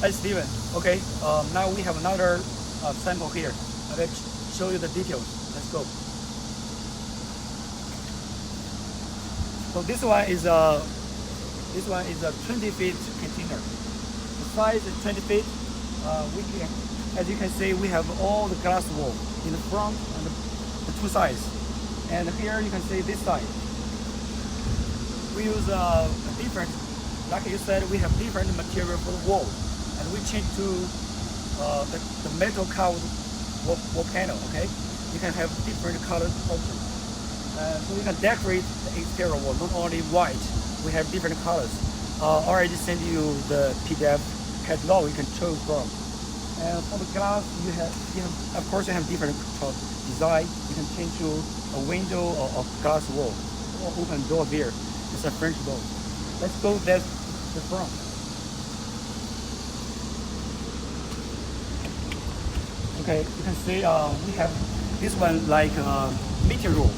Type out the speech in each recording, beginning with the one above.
Hi, Steven. Okay, now we have another sample here. I'll show you the details. Let's go. So this one is a 20 feet container. The size is 20 feet. As you can see, we have all the glass wall in the front and the two sides. And here you can see this side. We use a different, like you said, we have different material for the wall, and we change to the metal covered wall panel. Okay, you can have different colored options, so you can decorate the exterior wall, not only white. We have different colors. Already sent you the PDF catalog you can choose from. And for the glass, of course, you have different design. You can change to a window or a glass wall, or open door there. It's a French door. Let's go to the front. Okay, you can see we have this one like meeting room.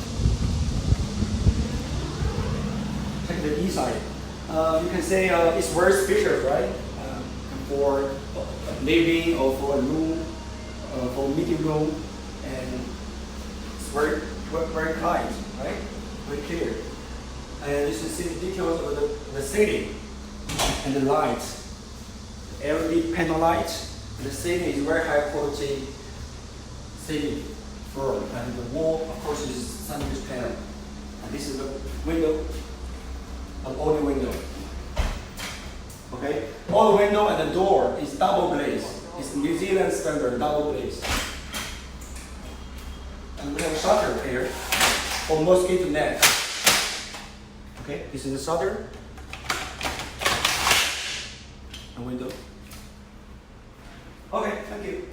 Check the inside. You can say it's very spacious, right? For living or for a room, for meeting room, and it's very clean, right? Very clear. And you can see the details of the ceiling and the lights, the LED panel lights. The ceiling is very high quality ceiling floor, and the wall, of course, is sandwich panel. And this is the window, an only window. Okay, all the window and the door is double glaze. It's New Zealand standard double glaze. And we have a shutter here for mosquito net. Okay, this is the shutter and window. Okay, thank you.